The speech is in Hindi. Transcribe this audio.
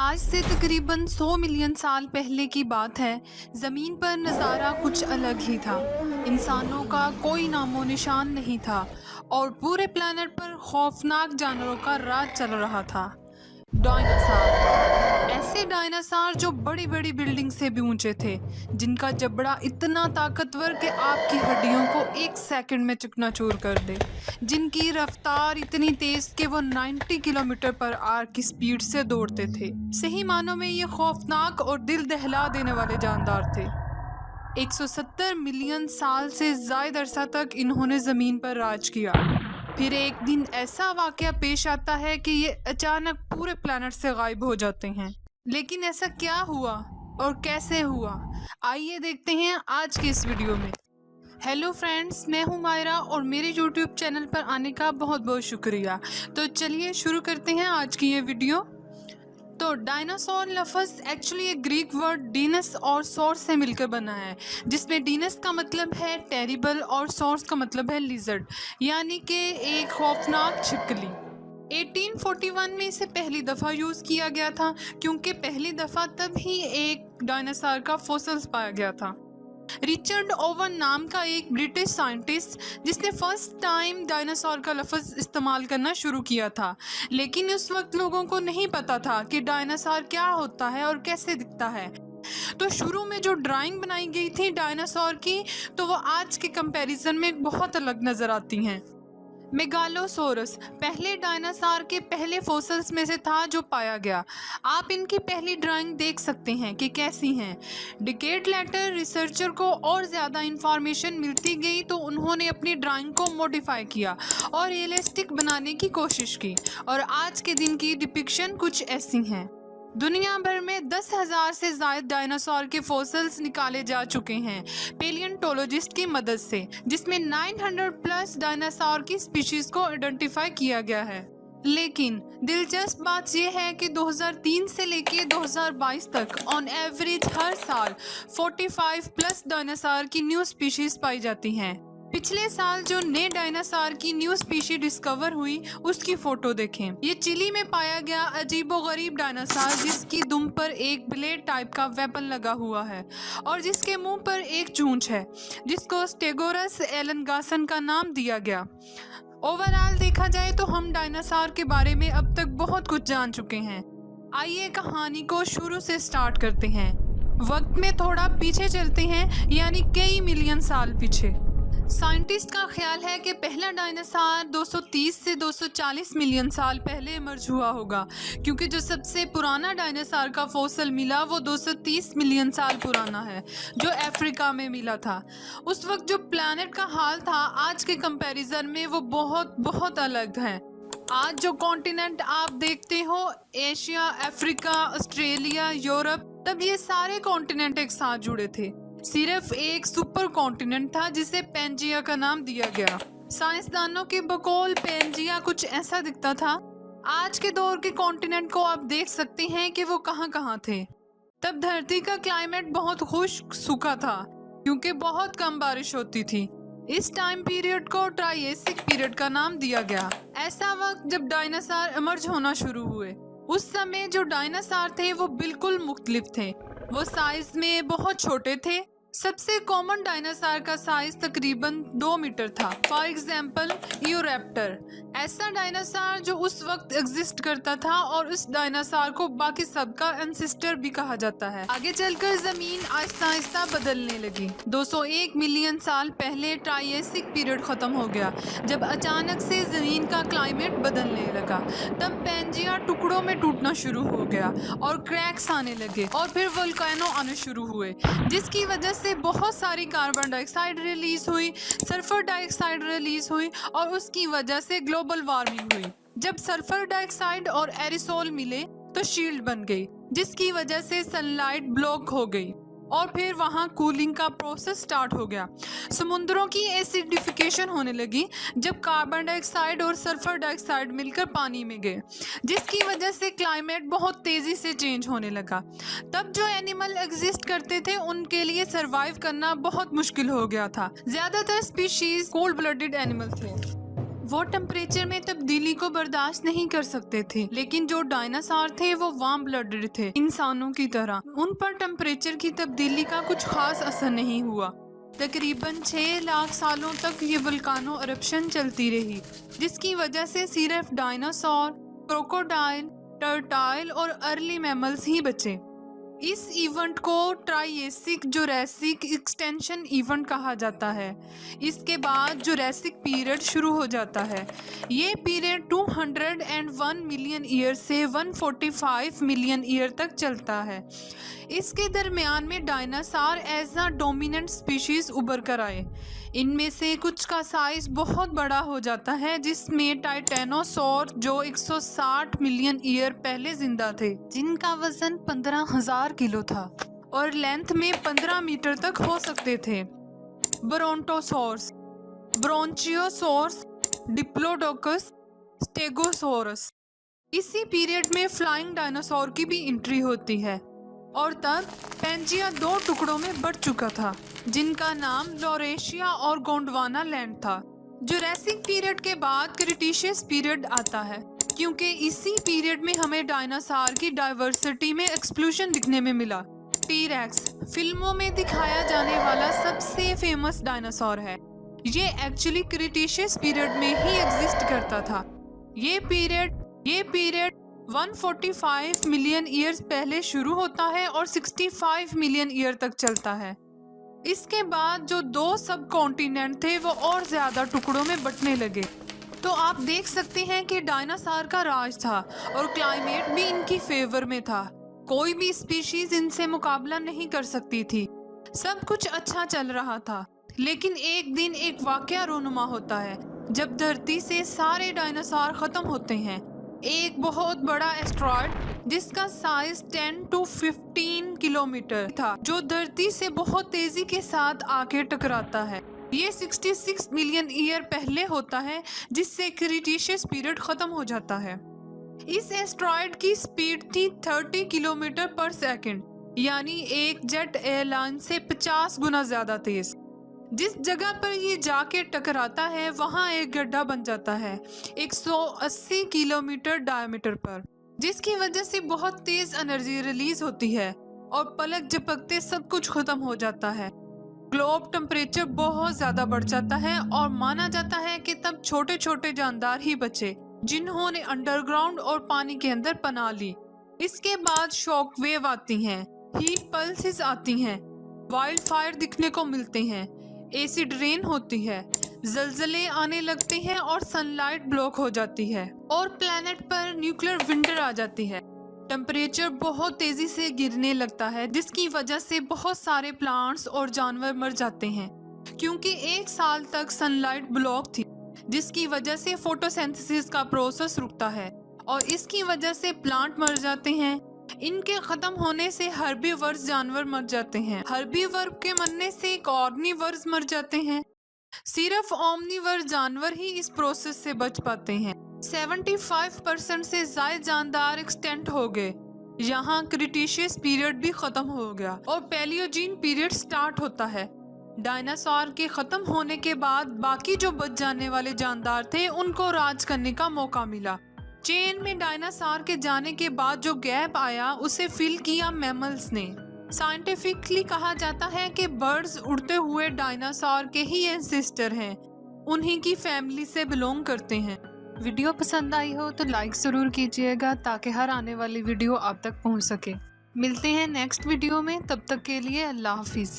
आज से तकरीबन 100 मिलियन साल पहले की बात है। ज़मीन पर नज़ारा कुछ अलग ही था। इंसानों का कोई नामो निशान नहीं था और पूरे प्लेनेट पर खौफनाक जानवरों का राज चल रहा था। डायनासोर, ऐसे डायनासोर जो बड़ी बड़ी बिल्डिंग से भी ऊंचे थे, जिनका जबड़ा इतना ताकतवर कि आपकी हड्डियों को एक सेकंड में चकनाचूर कर दे, जिनकी रफ्तार इतनी तेज कि वो 90 किलोमीटर पर आवर की स्पीड से दौड़ते थे। सही मानों में ये खौफनाक और दिल दहला देने वाले जानदार थे। 170 मिलियन साल से ज़ायद अरसा तक इन्होंने ज़मीन पर राज किया। फिर एक दिन ऐसा वाक़या पेश आता है कि ये अचानक पूरे प्लैनेट से गायब हो जाते हैं। लेकिन ऐसा क्या हुआ और कैसे हुआ, आइए देखते हैं आज के इस वीडियो में। हेलो फ्रेंड्स, मैं हूं मायरा और मेरे यूट्यूब चैनल पर आने का बहुत बहुत शुक्रिया। तो चलिए शुरू करते हैं आज की ये वीडियो। तो डायनासोर लफ्ज़ एक्चुअली एक ग्रीक वर्ड डीनस और सोर्स से मिलकर बना है, जिसमें डीनस का मतलब है टेरिबल और सोर्स का मतलब है लिजर्ड, यानी कि एक खौफनाक छिपकली। 1841 में इसे पहली दफ़ा यूज़ किया गया था, क्योंकि पहली दफ़ा तब ही एक डायनासोर का फॉसिल्स पाया गया था। रिचर्ड ओवन नाम का एक ब्रिटिश साइंटिस्ट, जिसने फर्स्ट टाइम डायनासोर का लफ्ज़ इस्तेमाल करना शुरू किया था, लेकिन उस वक्त लोगों को नहीं पता था कि डायनासोर क्या होता है और कैसे दिखता है। तो शुरू में जो ड्राइंग बनाई गई थी डायनासोर की, तो वो आज के कंपैरिजन में बहुत अलग नज़र आती हैं। मेगालोसोरस पहले डायनासोर के पहले फॉसिल्स में से था जो पाया गया। आप इनकी पहली ड्राइंग देख सकते हैं कि कैसी हैं। डिकेड लेटर रिसर्चर को और ज़्यादा इंफॉर्मेशन मिलती गई, तो उन्होंने अपनी ड्राइंग को मॉडिफाई किया और रियलिस्टिक बनाने की कोशिश की, और आज के दिन की डिपिक्शन कुछ ऐसी हैं। दुनिया भर में 10,000 से ज़ायद डायनासोर के फॉसिल्स निकाले जा चुके हैं पेलियंटोलॉजिस्ट की मदद से, जिसमें 900 प्लस डायनासोर की स्पीशीज को आइडेंटिफाई किया गया है। लेकिन दिलचस्प बात यह है कि 2003 से लेकर 2022 तक ऑन एवरेज हर साल 45 प्लस डायनासोर की न्यू स्पीशीज पाई जाती हैं। पिछले साल जो नए डायनासोर की न्यू स्पीशी डिस्कवर हुई, उसकी फोटो देखें। ये चिली में पाया गया अजीबोगरीब डायनासोर, जिसकी दुम पर एक ब्लेड टाइप का वेपन लगा हुआ है और जिसके मुंह पर एक चूंच है, जिसको स्टेगोरस एलनगासन का नाम दिया गया। ओवरऑल देखा जाए तो हम डायनासोर के बारे में अब तक बहुत कुछ जान चुके हैं। आइए कहानी को शुरू से स्टार्ट करते हैं। वक्त में थोड़ा पीछे चलते हैं, यानी कई मिलियन साल पीछे। साइंटिस्ट का ख्याल है कि पहला डायनासोर 230 से 240 मिलियन साल पहले इमर्ज हुआ होगा, क्योंकि जो सबसे पुराना डायनासोर का फॉसिल मिला वो 230 मिलियन साल पुराना है, जो अफ्रीका में मिला था। उस वक्त जो प्लैनेट का हाल था आज के कंपैरिजन में वो बहुत बहुत अलग है। आज जो कॉन्टिनेंट आप देखते हो, एशिया, अफ्रीका, ऑस्ट्रेलिया, यूरोप, तब ये सारे कॉन्टिनेंट एक साथ जुड़े थे। सिर्फ एक सुपर कॉन्टिनेंट था जिसे पेंजिया का नाम दिया गया। साइंसदानों के बकौल पेंजिया कुछ ऐसा दिखता था। आज के दौर के कॉन्टिनेंट को आप देख सकते हैं कि वो कहाँ कहाँ थे। तब धरती का क्लाइमेट बहुत खुश्क सूखा था, क्योंकि बहुत कम बारिश होती थी। इस टाइम पीरियड को ट्रायसिक पीरियड का नाम दिया गया। ऐसा वक्त जब डायनासोर इमर्ज होना शुरू हुए। उस समय जो डायनासोर थे वो बिल्कुल मुख्तलिफ थे। वो साइज में बहुत छोटे थे। सबसे कॉमन डायनासोर का साइज तकरीबन 2 मीटर था। फॉर एग्जाम्पल यूरैप्टर, ऐसा डायनासोर जो उस वक्त एग्जिस्ट करता था, और उस डायनासोर को बाकी सबका एंसेस्टर भी कहा जाता है। आगे चलकर जमीन आहिस्ता आहिस्ता बदलने लगी। 201 मिलियन साल पहले ट्रायसिक पीरियड खत्म हो गया, जब अचानक से जमीन का क्लाइमेट बदलने लगा। तब पेंजिया टुकड़ों में टूटना शुरू हो गया और क्रैक्स आने लगे, और फिर वोल्केनो आने शुरू हुए, जिसकी वजह से बहुत सारी कार्बन डाइऑक्साइड रिलीज हुई, सल्फर डाइऑक्साइड रिलीज हुई, और उसकी वजह से ग्लोबल वार्मिंग हुई। जब सल्फर डाइऑक्साइड और एरिसोल मिले तो शील्ड बन गई, जिसकी वजह से सनलाइट ब्लॉक हो गई, और फिर वहाँ कूलिंग का प्रोसेस स्टार्ट हो गया। समुद्रों की एसिडिफिकेशन होने लगी जब कार्बन डाइऑक्साइड और सल्फर डाइऑक्साइड मिलकर पानी में गए, जिसकी वजह से क्लाइमेट बहुत तेज़ी से चेंज होने लगा। तब जो एनिमल एग्जिस्ट करते थे उनके लिए सरवाइव करना बहुत मुश्किल हो गया था। ज़्यादातर स्पीशीज कोल्ड ब्लडेड एनिमल थे। वो टेम्परेचर में तब्दीली को बर्दाश्त नहीं कर सकते थे, लेकिन जो डायनासोर थे वो वार्म ब्लडेड थे, इंसानों की तरह। उन पर टेम्परेचर की तब्दीली का कुछ खास असर नहीं हुआ। तकरीबन 6 लाख सालों तक ये वल्कानो eruption चलती रही, जिसकी वजह से सिर्फ डायनासोर, क्रोकोडाइल, टर्टाइल और अर्ली मैमल्स ही बचे। इस इवेंट को ट्राइएसिक जुरासिक एक्सटेंशन इवेंट कहा जाता है। इसके बाद जुरासिक पीरियड शुरू हो जाता है। ये पीरियड 201 मिलियन ईयर से 145 मिलियन ईयर तक चलता है। इसके दरमियान में dinosaur as a dominant species उभर कर आए। इनमें से कुछ का साइज बहुत बड़ा हो जाता है, जिसमें टाइटेनोसोर जो 160 मिलियन ईयर पहले जिंदा थे, जिनका वजन 15,000 किलो था और लेंथ में 15 मीटर तक हो सकते थे। ब्रोंटोसोर्स, ब्रोंचियोसोर्स, डिप्लोडोकस, स्टेगोसोरस। इसी पीरियड में फ्लाइंग डायनासोर की भी एंट्री होती है और तब पेंजिया 2 टुकड़ों में बढ़ चुका था, जिनका नाम लॉरेशिया और गोंडवाना लैंड था। जुरासिक पीरियड के बाद क्रिटेशियस पीरियड आता है, क्योंकि इसी पीरियड में हमें डायनासोर की डाइवर्सिटी में एक्सप्लोजन दिखने में मिला। टी-रेक्स फिल्मों में दिखाया जाने वाला सबसे फेमस डायनासोर है। ये एक्चुअली क्रिटेशियस पीरियड में ही एग्जिस्ट करता था। ये पीरियड 145 मिलियन ईयर्स पहले शुरू होता है और 65 मिलियन ईयर तक चलता है। इसके बाद जो 2 सब कॉन्टिनेंट थे वो और ज्यादा टुकड़ों में बंटने लगे। तो आप देख सकते हैं कि डायनासोर का राज था और क्लाइमेट भी इनकी फेवर में था। कोई भी स्पीशीज इनसे मुकाबला नहीं कर सकती थी। सब कुछ अच्छा चल रहा था, लेकिन एक दिन एक वाकया रोनुमा होता है, जब धरती से सारे डायनासोर खत्म होते हैं। एक बहुत बड़ा एस्ट्रॉयड जिसका साइज 10 to 15 किलोमीटर था, जो धरती से बहुत तेजी के साथ आके टकराता है। ये 66 मिलियन ईयर पहले होता है, जिससे क्रिटेशियस पीरियड खत्म हो जाता है। इस एस्ट्रॉयड की स्पीड थी 30 किलोमीटर पर सेकंड, यानी एक जेट एयरलाइन से 50 गुना ज्यादा तेज। जिस जगह पर ये जाके टकराता है वहाँ एक गड्ढा बन जाता है 180 किलोमीटर डायमीटर पर, जिसकी वजह से बहुत तेज एनर्जी रिलीज होती है और पलक झपकते सब कुछ खत्म हो जाता है। ग्लोब टेम्परेचर बहुत ज्यादा बढ़ जाता है और माना जाता है कि तब छोटे छोटे जानदार ही बचे, जिन्होंने अंडरग्राउंड और पानी के अंदर पनाह ली। इसके बाद शॉक वेव आती हैं, हीट पल्सेस आती हैं, वाइल्ड फायर दिखने को मिलते हैं, एसिड रेन होती है, जलजले आने लगते हैं और सनलाइट ब्लॉक हो जाती है और प्लैनेट पर न्यूक्लियर विंटर आ जाती है। टेम्परेचर बहुत तेजी से गिरने लगता है, जिसकी वजह से बहुत सारे प्लांट्स और जानवर मर जाते हैं, क्योंकि 1 साल तक सनलाइट ब्लॉक थी, जिसकी वजह से फोटोसिंथेसिस का प्रोसेस रुकता है और इसकी वजह से प्लांट मर जाते हैं। इनके खत्म होने से हर्बीवर्स जानवर मर जाते हैं, हर्बीवर्स के मरने से कार्निवर्स मर जाते हैं। सिर्फ ओमनिवर्स जानवर ही इस प्रोसेस से बच पाते हैं। 75% से ज्यादा जानदार एक्सटेंट हो गए। यहाँ क्रिटेशियस पीरियड भी खत्म हो गया और पैलियोजीन पीरियड स्टार्ट होता है। डायनासोर के खत्म होने के बाद बाकी जो बच जाने वाले जानदार थे उनको राज करने का मौका मिला। चेन में डायनासोर के जाने के बाद जो गैप आया उसे फिल किया मैमल्स ने। साइंटिफिकली कहा जाता है कि बर्ड्स उड़ते हुए डायनासोर के ही एंसेस्टर हैं, उन्हीं की फैमिली से बिलोंग करते हैं। वीडियो पसंद आई हो तो लाइक ज़रूर कीजिएगा, ताकि हर आने वाली वीडियो आप तक पहुंच सके। मिलते हैं नेक्स्ट वीडियो में, तब तक के लिए अल्लाह हाफिज़।